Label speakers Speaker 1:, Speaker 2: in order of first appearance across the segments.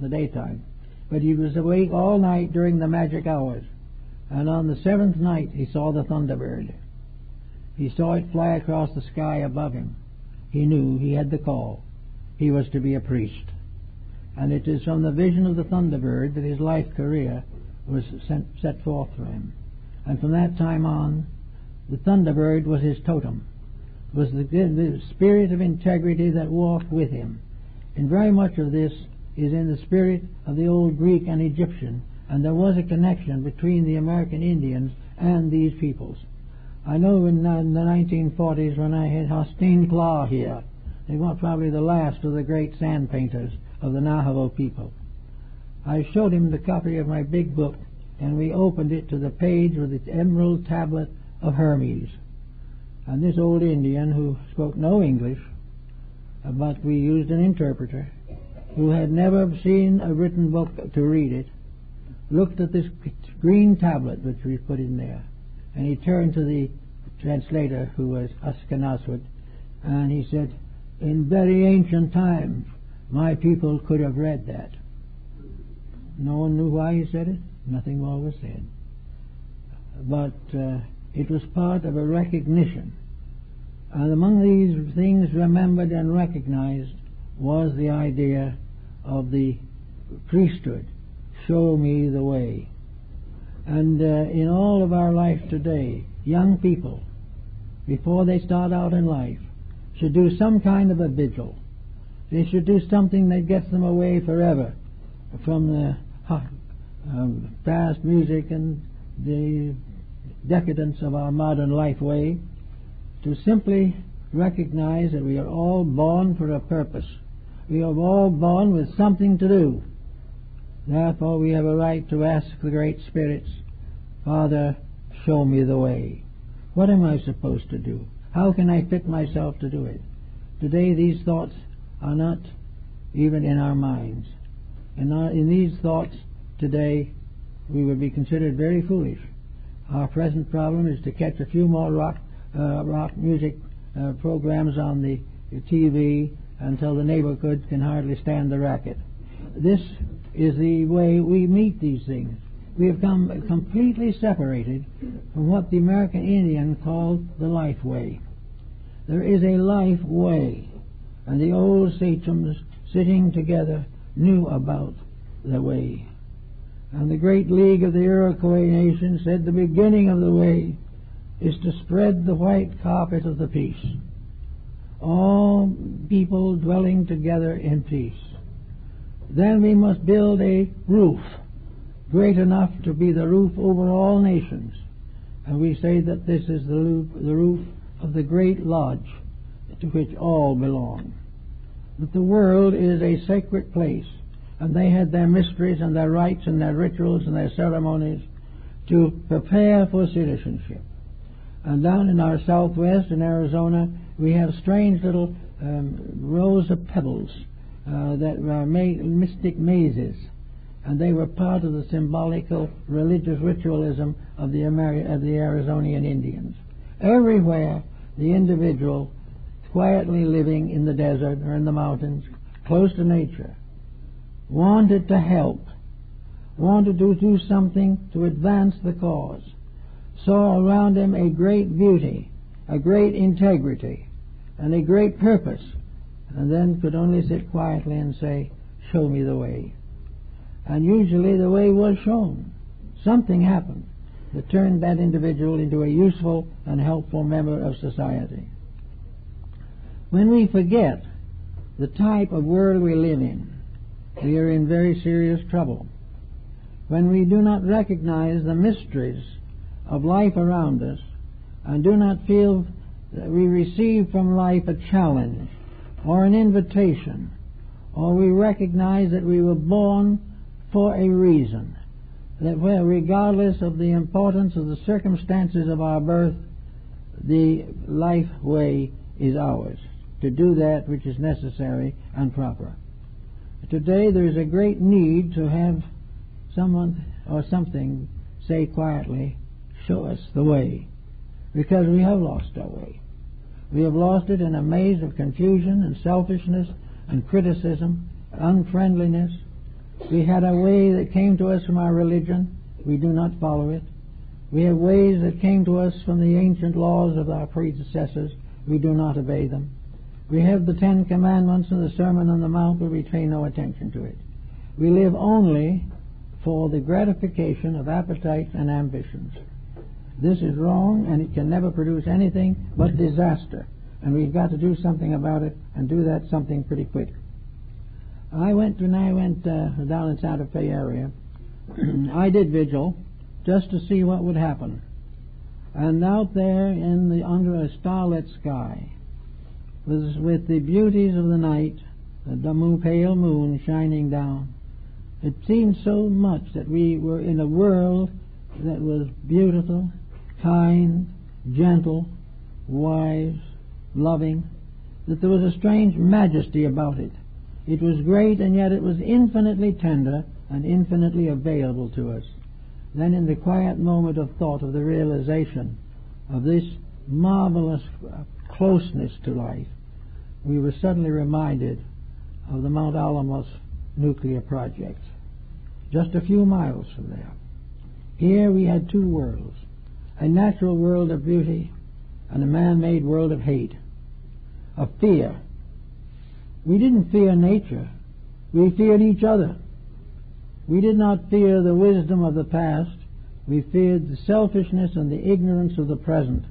Speaker 1: the daytime. But he was awake all night during the magic hours. And on the seventh night he saw the thunderbird. He saw it fly across the sky above him. He knew he had the call. He was to be a priest. And it is from the vision of the thunderbird that his life career was set forth for him. And from that time on, the thunderbird was his totem, was the spirit of integrity that walked with him. And very much of this is in the spirit of the old Greek and Egyptian, and there was a connection between the American Indians and these peoples. I know in the 1940s when I had Hosteen Claw here, they were probably the last of the great sand painters of the Navajo people. I showed him the copy of my big book, and we opened it to the page with the emerald tablet of Hermes. And this old Indian, who spoke no English, but we used an interpreter, who had never seen a written book to read it, looked at this green tablet which we put in there, and he turned to the translator, who was Askenazwood, and he said, "In very ancient times, my people could have read that." No one knew why he said it. Nothing more was said. But it was part of a recognition. And among these things remembered and recognized was the idea of the priesthood. Show me the way. And in all of our life today, young people, before they start out in life, should do some kind of a vigil. They should do something that gets them away forever from the fast music and the decadence of our modern life way, to simply recognize that we are all born for a purpose. We are all born with something to do. Therefore we have a right to ask the Great Spirits, "Father, show me the way. What am I supposed to do? How can I fit myself to do it?" Today these thoughts are not even in our minds. In these thoughts today we would be considered very foolish. Our present problem is to catch a few more rock music programs on the TV until the neighborhood can hardly stand the racket. This is the way we meet these things. We have come completely separated from what the American Indian called the life way. There is a life way, and the old sachems sitting together knew about the way. And the great league of the Iroquois nation said the beginning of the way is to spread the white carpet of the peace. All people dwelling together in peace. Then we must build a roof great enough to be the roof over all nations. And we say that this is the roof of the great lodge to which all belong. That the world is a sacred place, and they had their mysteries and their rites and their rituals and their ceremonies to prepare for citizenship. And down in our southwest in Arizona, we have strange little rows of pebbles that were mystic mazes, and they were part of the symbolical religious ritualism of the Arizonian Indians. Everywhere, the individual quietly living in the desert or in the mountains, close to nature, wanted to help, wanted to do something to advance the cause, saw around him a great beauty, a great integrity, and a great purpose, and then could only sit quietly and say, "Show me the way." And usually the way was shown. Something happened that turned that individual into a useful and helpful member of society. When we forget the type of world we live in, we are in very serious trouble. When we do not recognize the mysteries of life around us and do not feel that we receive from life a challenge or an invitation, or we recognize that we were born for a reason, that regardless of the importance of the circumstances of our birth, the life way is ours, to do that which is necessary and proper. Today there is a great need to have someone or something say quietly, "Show us the way," because we have lost our way. We have lost it in a maze of confusion and selfishness and criticism, unfriendliness, We had a way that came to us from our religion. We do not follow it. We have ways that came to us from the ancient laws of our predecessors. We do not obey them. We have the Ten Commandments and the Sermon on the Mount, but we pay no attention to it. We live only for the gratification of appetites and ambitions. This is wrong, and it can never produce anything but disaster. And we've got to do something about it, and do that something pretty quick. When I went down in Santa Fe area, I did vigil just to see what would happen. And out there under a starlit sky, with the beauties of the night, the pale moon shining down, it seemed so much that we were in a world that was beautiful, kind, gentle, wise, loving, that there was a strange majesty about it. It was great, and yet it was infinitely tender and infinitely available to us. Then in the quiet moment of thought of the realization of this marvelous closeness to life, we were suddenly reminded of the Mount Alamos nuclear project, just a few miles from there. Here we had two worlds, a natural world of beauty and a man-made world of hate, of fear. We didn't fear nature. We feared each other. We did not fear the wisdom of the past. We feared the selfishness and the ignorance of the present.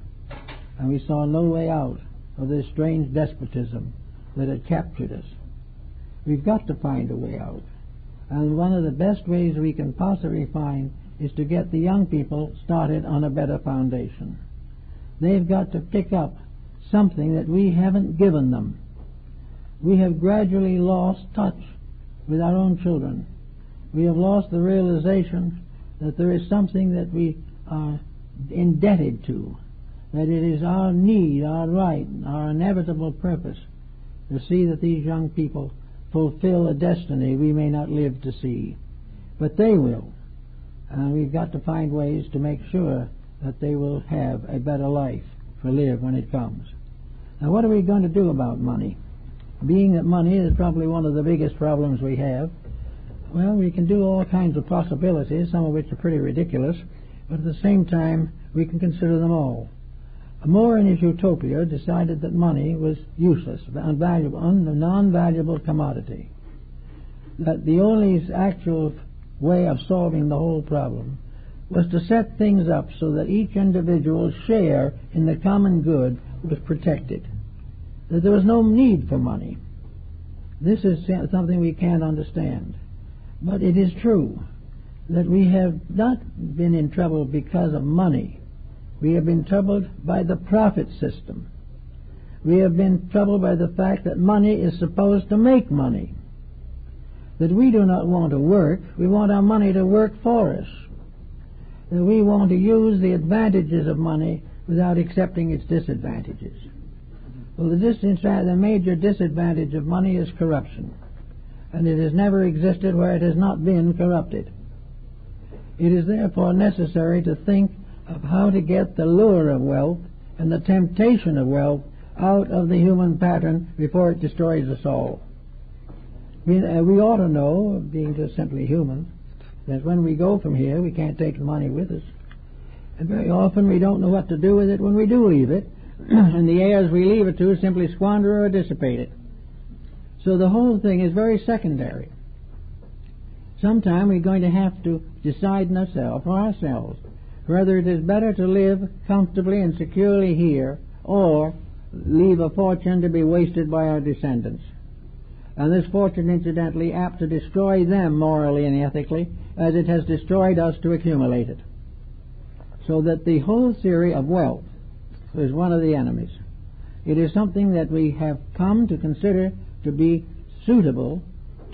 Speaker 1: And we saw no way out of this strange despotism that had captured us. We've got to find a way out. And one of the best ways we can possibly find is to get the young people started on a better foundation. They've got to pick up something that we haven't given them. We have gradually lost touch with our own children. We have lost the realization that there is something that we are indebted to, that it is our need, our right, our inevitable purpose to see that these young people fulfill a destiny we may not live to see. But they will. And we've got to find ways to make sure that they will have a better life to live when it comes. Now, what are we going to do about money? Being that money is probably one of the biggest problems we have, well, we can do all kinds of possibilities, some of which are pretty ridiculous, but at the same time, we can consider them all. Moore in his Utopia decided that money was useless, unvaluable, a non-valuable commodity. That the only actual way of solving the whole problem was to set things up so that each individual's share in the common good was protected. That there was no need for money. This is something we can't understand. But it is true that we have not been in trouble because of money. We have been troubled by the profit system. We have been troubled by the fact that money is supposed to make money. That we do not want to work, we want our money to work for us. That we want to use the advantages of money without accepting its disadvantages. Well, the major disadvantage of money is corruption, and it has never existed where it has not been corrupted. It is therefore necessary to think of how to get the lure of wealth and the temptation of wealth out of the human pattern before it destroys us all. We ought to know, being just simply human, that when we go from here, we can't take the money with us. And very often we don't know what to do with it when we do leave it, and the heirs we leave it to simply squander or dissipate it. So the whole thing is very secondary. Sometime we're going to have to decide for ourselves whether it is better to live comfortably and securely here or leave a fortune to be wasted by our descendants. And this fortune, incidentally, apt to destroy them morally and ethically as it has destroyed us to accumulate it. So that the whole theory of wealth is one of the enemies. It is something that we have come to consider to be suitable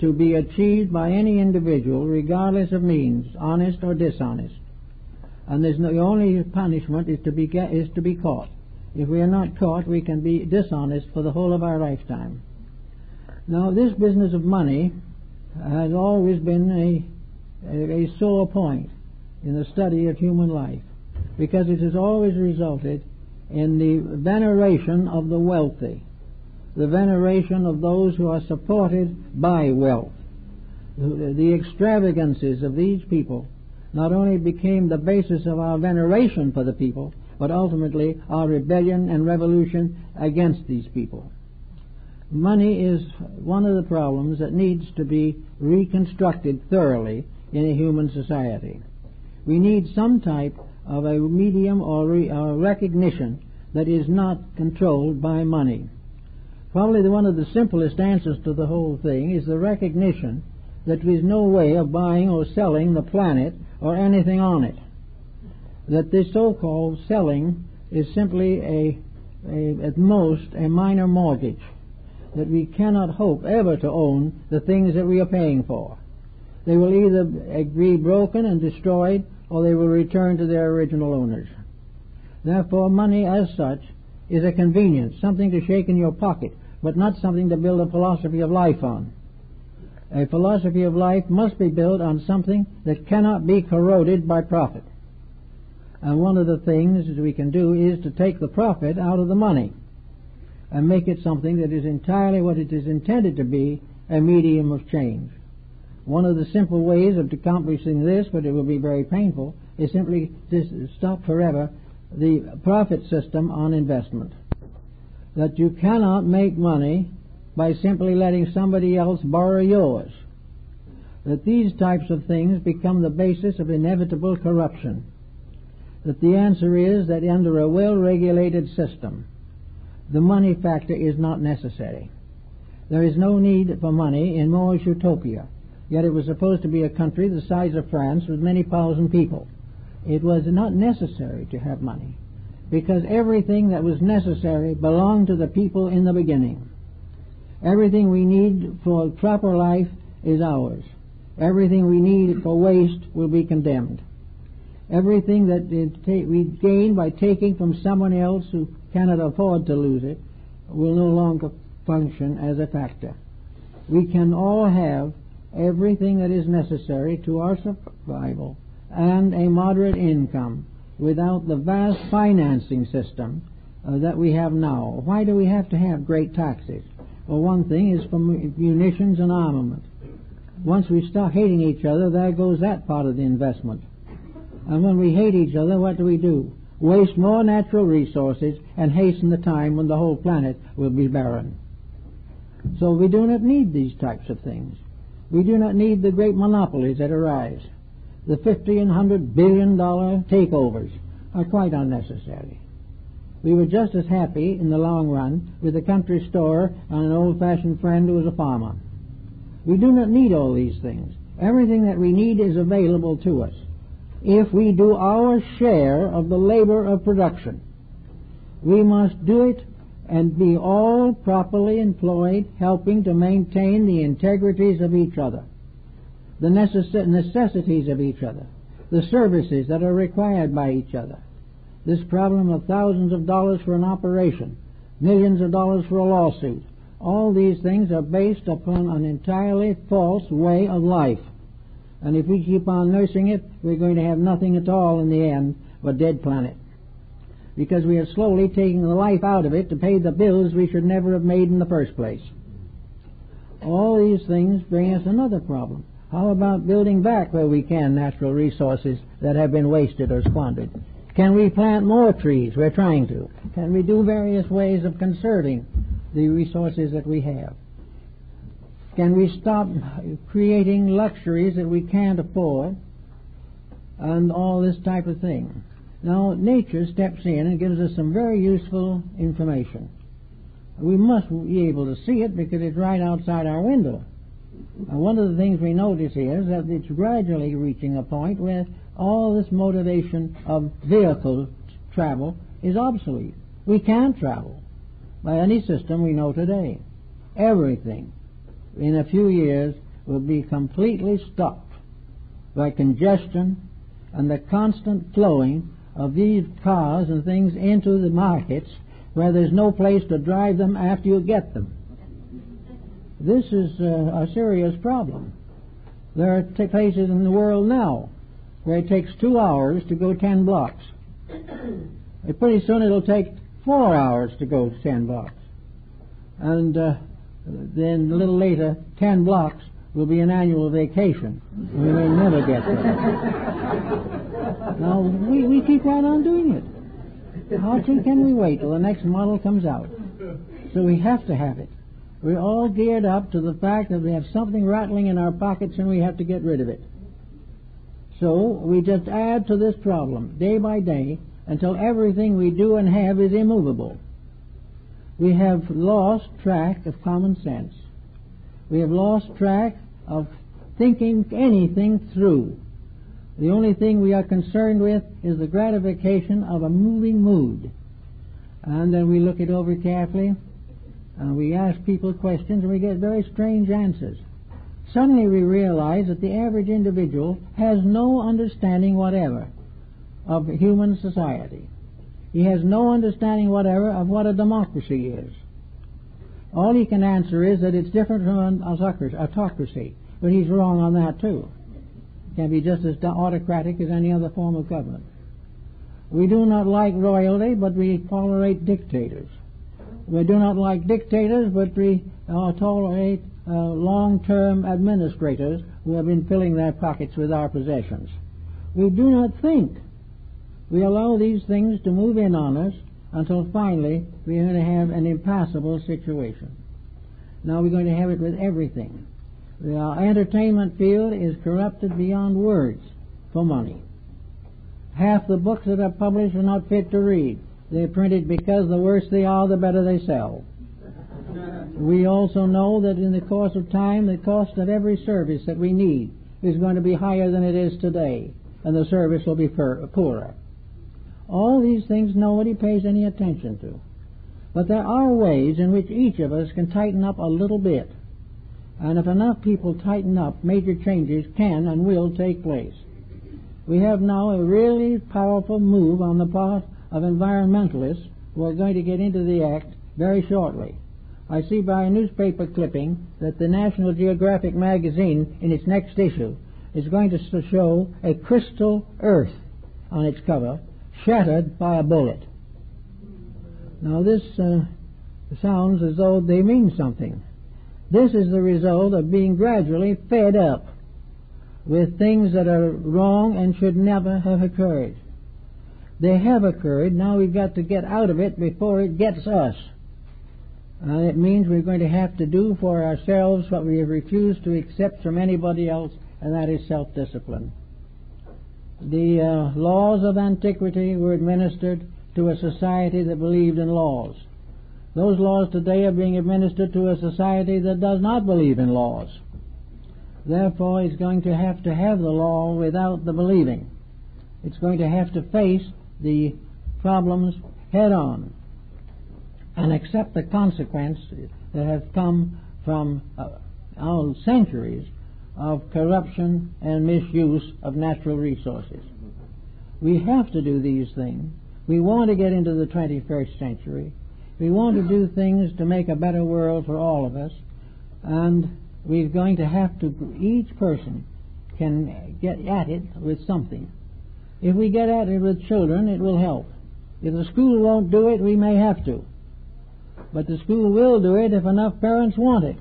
Speaker 1: to be achieved by any individual regardless of means, honest or dishonest. And the only punishment is to be caught. If we are not caught, we can be dishonest for the whole of our lifetime. Now, this business of money has always been a sore point in the study of human life, because it has always resulted in the veneration of the wealthy, the veneration of those who are supported by wealth. the extravagances of these people not only became the basis of our veneration for the people, but ultimately our rebellion and revolution against these people. Money is one of the problems that needs to be reconstructed thoroughly in a human society. We need some type of a medium or recognition that is not controlled by money. Probably one of the simplest answers to the whole thing is the recognition that there is no way of buying or selling the planet or anything on it. That this so-called selling is simply at most a minor mortgage. That we cannot hope ever to own the things that we are paying for. They will either be broken and destroyed, or they will return to their original owners. Therefore, money as such is a convenience, something to shake in your pocket, but not something to build a philosophy of life on. A philosophy of life must be built on something that cannot be corroded by profit. And one of the things that we can do is to take the profit out of the money and make it something that is entirely what it is intended to be, a medium of change. One of the simple ways of accomplishing this, but it will be very painful, is simply to stop forever the profit system on investment. That you cannot make money by simply letting somebody else borrow yours. That these types of things become the basis of inevitable corruption. That the answer is that under a well-regulated system, the money factor is not necessary. There is no need for money in Moorish Utopia, yet it was supposed to be a country the size of France with many thousand people. It was not necessary to have money, because everything that was necessary belonged to the people in the beginning. Everything we need for proper life is ours. Everything we need for waste will be condemned. Everything that we gain by taking from someone else who cannot afford to lose it will no longer function as a factor. We can all have everything that is necessary to our survival and a moderate income without the vast financing system that we have now. Why do we have to have great taxes? Well, one thing is for munitions and armament. Once we start hating each other, there goes that part of the investment. And when we hate each other, what do? Waste more natural resources and hasten the time when the whole planet will be barren. So we do not need these types of things. We do not need the great monopolies that arise. The $50 and $100 billion takeovers are quite unnecessary. We were just as happy in the long run with a country store and an old-fashioned friend who was a farmer. We do not need all these things. Everything that we need is available to us if we do our share of the labor of production. We must do it and be all properly employed, helping to maintain the integrities of each other, the necessities of each other, the services that are required by each other. This problem of thousands of dollars for an operation, millions of dollars for a lawsuit, all these things are based upon an entirely false way of life. And if we keep on nursing it, we're going to have nothing at all in the end but a dead planet. Because we are slowly taking the life out of it to pay the bills we should never have made in the first place. All these things bring us another problem. How about building back where we can natural resources that have been wasted or squandered? Can we plant more trees? We're trying to. Can we do various ways of conserving the resources that we have? Can we stop creating luxuries that we can't afford and all this type of thing? Now, nature steps in and gives us some very useful information. We must be able to see it because it's right outside our window. And one of the things we notice is that it's gradually reaching a point where all this motivation of vehicle travel is obsolete. We can't travel by any system we know today. Everything in a few years will be completely stopped by congestion and the constant flowing of these cars and things into the markets where there's no place to drive them after you get them. This is a serious problem. There are places in the world now where it takes 2 hours to go 10 blocks. Pretty soon it'll take 4 hours to go 10 blocks. And then a little later, 10 blocks will be an annual vacation. We may never get there. Now, we keep right on doing it. How can we wait till the next model comes out? So we have to have it. We're all geared up to the fact that we have something rattling in our pockets and we have to get rid of it. So we just add to this problem day by day until everything we do and have is immovable. We have lost track of common sense. We have lost track of thinking anything through. The only thing we are concerned with is the gratification of a moving mood. And then we look it over carefully, and we ask people questions, and we get very strange answers. Suddenly we realize that the average individual has no understanding whatever of human society. He has no understanding whatever of what a democracy is. All he can answer is that it's different from an autocracy, but he's wrong on that too. It can be just as autocratic as any other form of government. We do not like royalty, but we tolerate dictators. We do not like dictators, but we tolerate long-term administrators who have been filling their pockets with our possessions. We do not think. We allow these things to move in on us until finally we're going to have an impassable situation. Now we're going to have it with everything. The entertainment field is corrupted beyond words for money. Half the books that are published are not fit to read. They're printed because the worse they are, the better they sell. We also know that in the course of time, the cost of every service that we need is going to be higher than it is today, and the service will be poorer. All these things nobody pays any attention to. But there are ways in which each of us can tighten up a little bit. And if enough people tighten up, major changes can and will take place. We have now a really powerful move on the part of environmentalists who are going to get into the act very shortly. I see by a newspaper clipping that the National Geographic magazine in its next issue is going to show a crystal earth on its cover, shattered by a bullet. Now this sounds as though they mean something. This is the result of being gradually fed up with things that are wrong and should never have occurred. They have occurred. Now we've got to get out of it before it gets us. It means we're going to have to do for ourselves what we have refused to accept from anybody else, and that is self-discipline. The laws of antiquity were administered to a society that believed in laws. Those laws today are being administered to a society that does not believe in laws. Therefore, it's going to have the law without the believing. It's going to have to face the problems head on and accept the consequences that have come from centuries of corruption and misuse of natural resources. We have to do these things. We want to get into the 21st century. We want to do things to make a better world for all of us, and we're going to have to, each person can get at it with something. If we get at it with children, it will help. If the school won't do it, we may have to. But the school will do it if enough parents want it.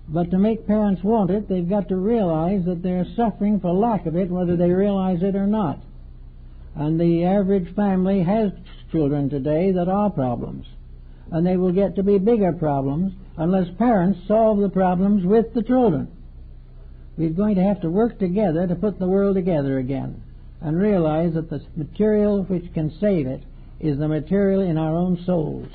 Speaker 1: But to make parents want it, they've got to realize that they're suffering for lack of it, whether they realize it or not. And the average family has children today that are problems. And they will get to be bigger problems unless parents solve the problems with the children. We're going to have to work together to put the world together again and realize that the material which can save it is the material in our own souls.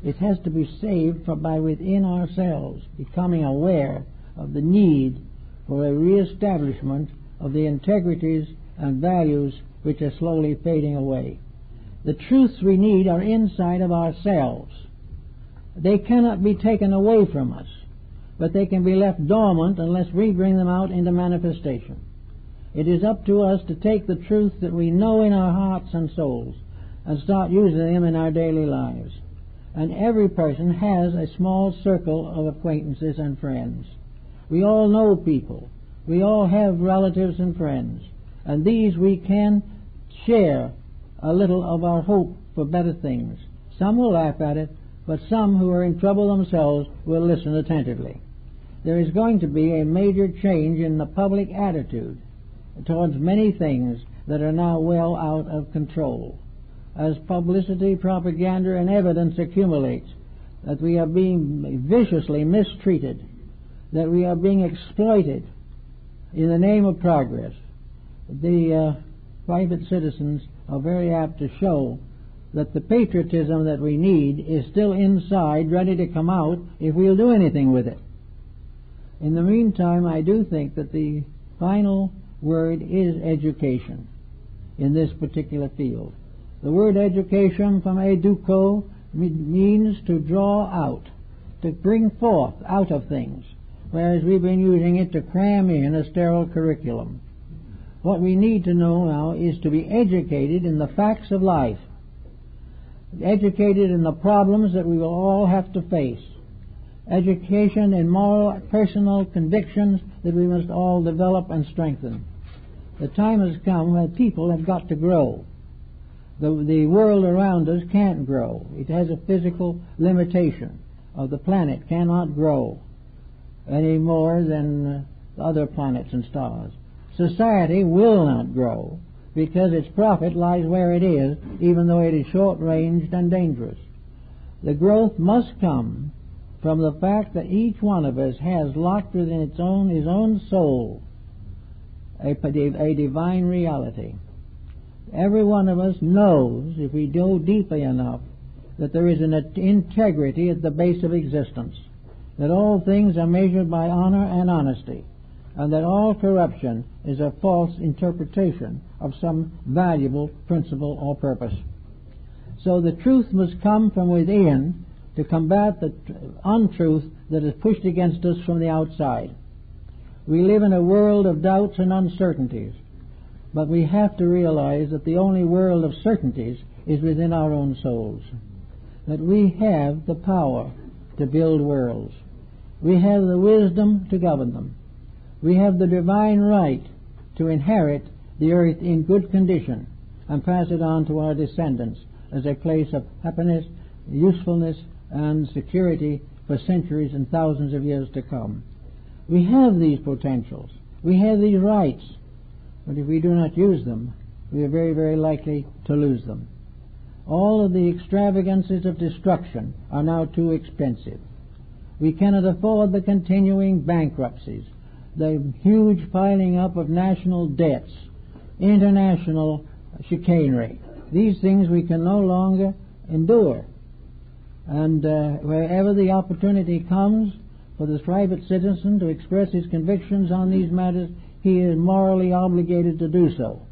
Speaker 1: It has to be saved from by within ourselves, becoming aware of the need for a reestablishment of the integrities and values which are slowly fading away. The truths we need are inside of ourselves. They cannot be taken away from us, but they can be left dormant unless we bring them out into manifestation. It is up to us to take the truths that we know in our hearts and souls and start using them in our daily lives. And every person has a small circle of acquaintances and friends. We all know people. We all have relatives and friends. And these we can share a little of our hope for better things. Some will laugh at it, but some who are in trouble themselves will listen attentively. there is going to be a major change in the public attitude towards many things that are now well out of control. As publicity, propaganda, and evidence accumulates that we are being viciously mistreated, that we are being exploited in the name of progress, the private citizens are very apt to show that the patriotism that we need is still inside, ready to come out if we'll do anything with it. In the meantime, I do think that the final word is education in this particular field. The word education from educo means to draw out, to bring forth out of things, whereas we've been using it to cram in a sterile curriculum. What we need to know now is to be educated in the facts of life, educated in the problems that we will all have to face, education in moral, personal convictions that we must all develop and strengthen. The time has come when people have got to grow. The world around us can't grow. It has a physical limitation. The planet cannot grow any more than other planets and stars. Society will not grow because its profit lies where it is, even though it is short-ranged and dangerous. The growth must come from the fact that each one of us has locked within his own soul a divine reality. Every one of us knows, if we go deeply enough, that there is an integrity at the base of existence, that all things are measured by honor and honesty, and that all corruption is a false interpretation of some valuable principle or purpose. So the truth must come from within to combat the untruth that is pushed against us from the outside. We live in a world of doubts and uncertainties, but we have to realize that the only world of certainties is within our own souls, that we have the power to build worlds. We have the wisdom to govern them. We have the divine right to inherit the earth in good condition and pass it on to our descendants as a place of happiness, usefulness, and security for centuries and thousands of years to come. We have these potentials. We have these rights. But if we do not use them, we are very, very likely to lose them. All of the extravagances of destruction are now too expensive. We cannot afford the continuing bankruptcies, the huge piling up of national debts, international chicanery. These things we can no longer endure. And wherever the opportunity comes for this private citizen to express his convictions on these matters, he is morally obligated to do so.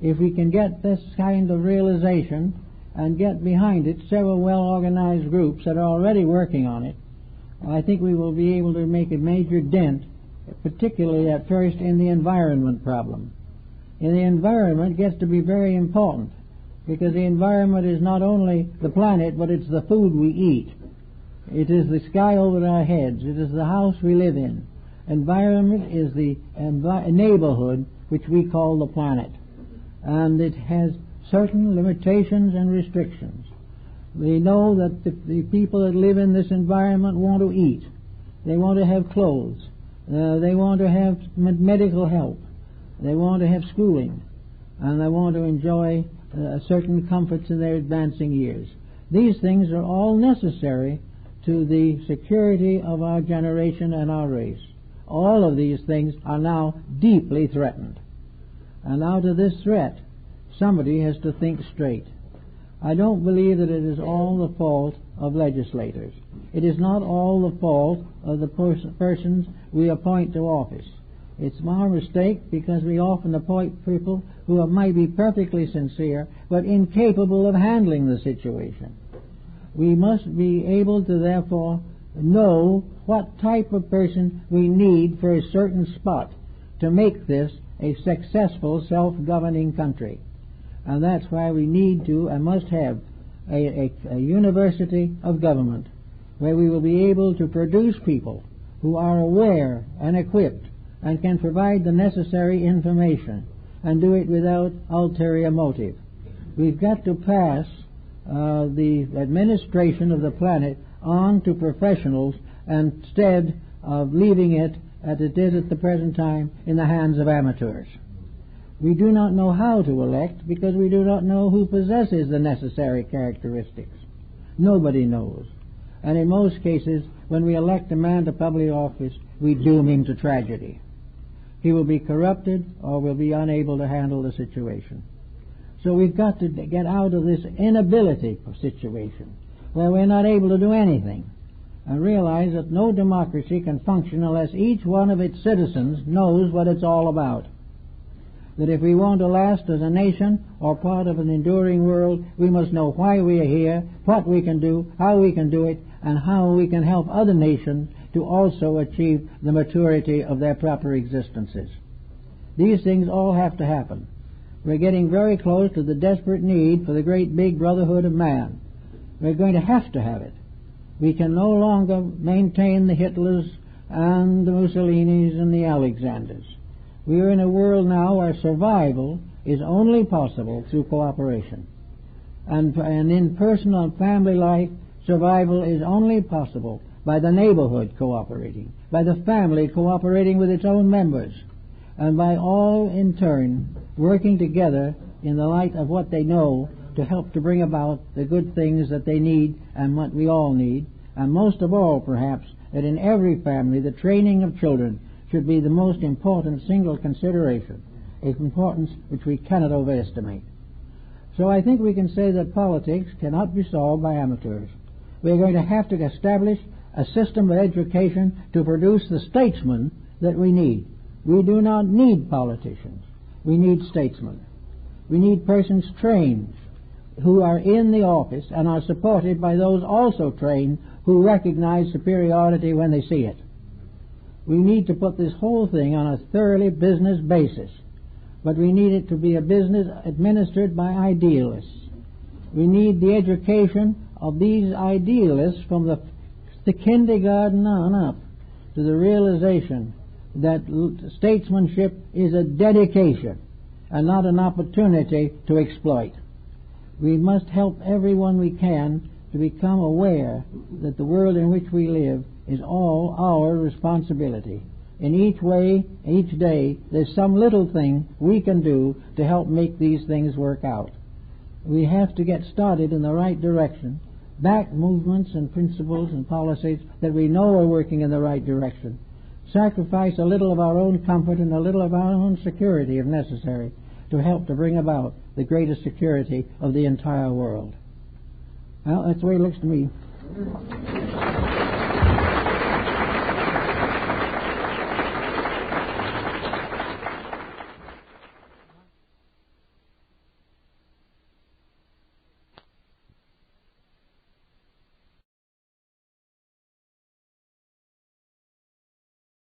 Speaker 1: If we can get this kind of realization and get behind it several well-organized groups that are already working on it, I think we will be able to make a major dent, particularly at first in the environment problem. In the environment, it gets to be very important because the environment is not only the planet, but it's the food we eat. It is the sky over our heads. It is the house we live in. Environment is the neighborhood which we call the planet, and it has certain limitations and restrictions. We know that the people that live in this environment want to eat. They want to have clothes. They want to have medical help. They want to have schooling, and they want to enjoy certain comforts in their advancing years. These things are all necessary to the security of our generation and our race. All of these things are now deeply threatened. And out of this threat, somebody has to think straight. I don't believe that it is all the fault of legislators. It is not all the fault of the persons we appoint to office. It's our mistake because we often appoint people who might be perfectly sincere but incapable of handling the situation. We must be able to therefore know what type of person we need for a certain spot to make this a successful self-governing country. And that's why we need to and must have a university of government where we will be able to produce people who are aware and equipped and can provide the necessary information and do it without ulterior motive. We've got to pass the administration of the planet on to professionals instead of leaving it as it is at the present time in the hands of amateurs. We do not know how to elect because we do not know who possesses the necessary characteristics. Nobody knows. And in most cases, when we elect a man to public office, we doom him to tragedy. He will be corrupted or will be unable to handle the situation. So we've got to get out of this inability situation where we're not able to do anything and realize that no democracy can function unless each one of its citizens knows what it's all about. That if we want to last as a nation or part of an enduring world, we must know why we are here, what we can do, how we can do it, and how we can help other nations to also achieve the maturity of their proper existences. These things all have to happen. We're getting very close to the desperate need for the great big brotherhood of man. We're going to have it. We can no longer maintain the Hitlers and the Mussolinis and the Alexanders. We are in a world now where survival is only possible through cooperation. And in personal and family life, survival is only possible by the neighborhood cooperating, by the family cooperating with its own members, and by all in turn working together in the light of what they know to help to bring about the good things that they need and what we all need, and most of all, perhaps, that in every family the training of children should be the most important single consideration, an importance which we cannot overestimate. So I think we can say that politics cannot be solved by amateurs. We're going to have to establish a system of education to produce the statesmen that we need. We do not need politicians. We need statesmen. We need persons trained who are in the office and are supported by those also trained who recognize superiority when they see it. We need to put this whole thing on a thoroughly business basis, but we need it to be a business administered by idealists. We need the education of these idealists from the kindergarten on up to the realization that statesmanship is a dedication and not an opportunity to exploit. We must help everyone we can to become aware that the world in which we live is all our responsibility. In each way, each day, there's some little thing we can do to help make these things work out. We have to get started in the right direction, back movements and principles and policies that we know are working in the right direction, sacrifice a little of our own comfort and a little of our own security if necessary to help to bring about the greatest security of the entire world. Well, that's the way it looks to me.